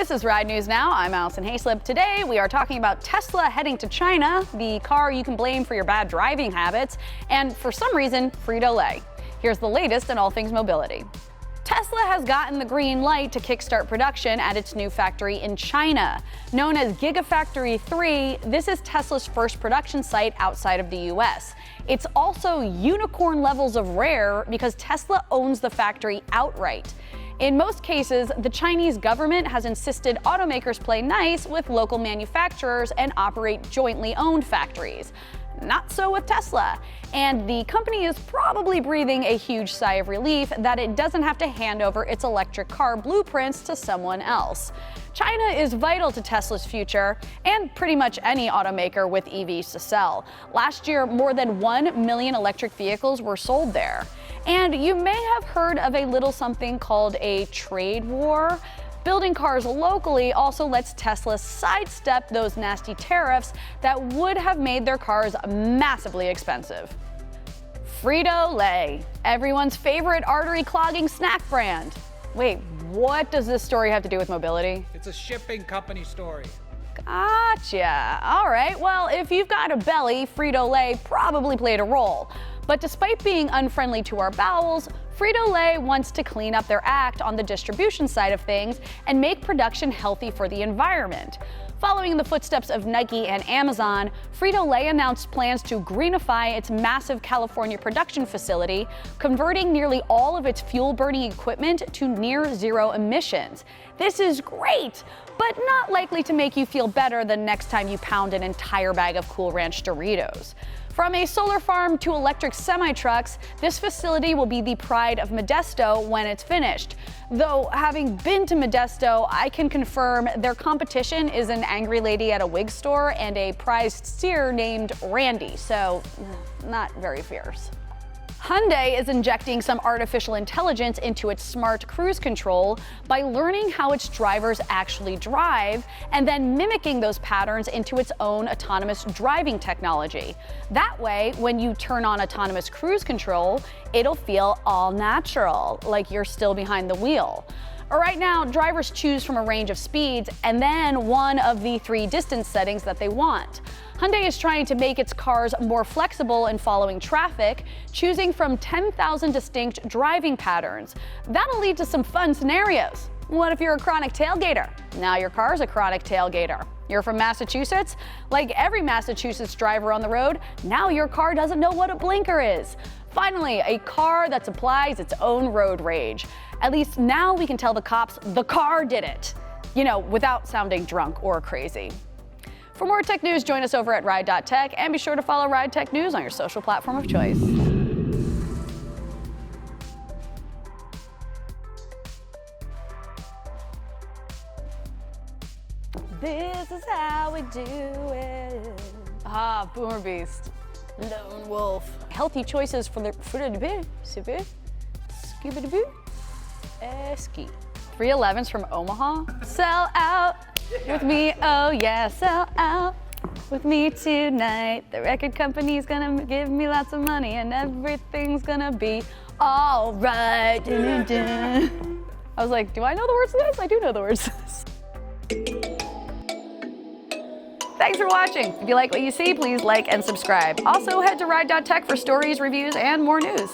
This is Ride News Now. I'm Alison Haislip. Today we are talking about Tesla heading to China, the car you can blame for your bad driving habits, and for some reason, Frito-Lay. Here's the latest in all things mobility. Tesla has gotten the green light to kickstart production at its new factory in China. Known as Gigafactory 3, this is Tesla's first production site outside of the US. It's also unicorn levels of rare because Tesla owns the factory outright. In most cases, the Chinese government has insisted automakers play nice with local manufacturers and operate jointly owned factories. Not so with Tesla, and the company is probably breathing a huge sigh of relief that it doesn't have to hand over its electric car blueprints to someone else. China is vital to Tesla's future and pretty much any automaker with EVs to sell. Last year, more than 1 million electric vehicles were sold there. And you may have heard of a little something called a trade war. Building cars locally also lets Tesla sidestep those nasty tariffs that would have made their cars massively expensive. Frito-Lay, everyone's favorite artery-clogging snack brand. Wait, what does this story have to do with mobility? It's a shipping company story. Gotcha. All right, well, if you've got a belly, Frito-Lay probably played a role. But despite being unfriendly to our bowels, Frito-Lay wants to clean up their act on the distribution side of things and make production healthy for the environment. Following in the footsteps of Nike and Amazon, Frito-Lay announced plans to greenify its massive California production facility, converting nearly all of its fuel-burning equipment to near-zero emissions. This is great, but not likely to make you feel better the next time you pound an entire bag of Cool Ranch Doritos. From a solar farm to electric semi-trucks, this facility will be the pride of Modesto when it's finished. Though, having been to Modesto, I can confirm their competition is an angry lady at a wig store and a prized steer named Randy, so not very fierce. Hyundai is injecting some artificial intelligence into its smart cruise control by learning how its drivers actually drive and then mimicking those patterns into its own autonomous driving technology. That way, when you turn on autonomous cruise control, it'll feel all natural, like you're still behind the wheel. Right now, drivers choose from a range of speeds and then one of the 3 distance settings that they want. Hyundai is trying to make its cars more flexible in following traffic, choosing from 10,000 distinct driving patterns. That'll lead to some fun scenarios. What if you're a chronic tailgater? Now your car's a chronic tailgater. You're from Massachusetts? Like every Massachusetts driver on the road, now your car doesn't know what a blinker is. Finally, a car that supplies its own road rage. At least now we can tell the cops the car did it, without sounding drunk or crazy. For more tech news, join us over at Ride.Tech and be sure to follow RideTechNews on your social platform of choice. This is how we do it. Ah, Boomer Beast. Lone Wolf. Healthy choices for the ski. 311s from Omaha. Sell out with me, oh yeah, sell out with me tonight. The record company's gonna give me lots of money and everything's gonna be all right. Dun, dun, dun. I was like, do I know the words to this? I do know the words to this. Thanks for watching. If you like what you see, please like and subscribe. Also, head to Ride.Tech for stories, reviews, and more news.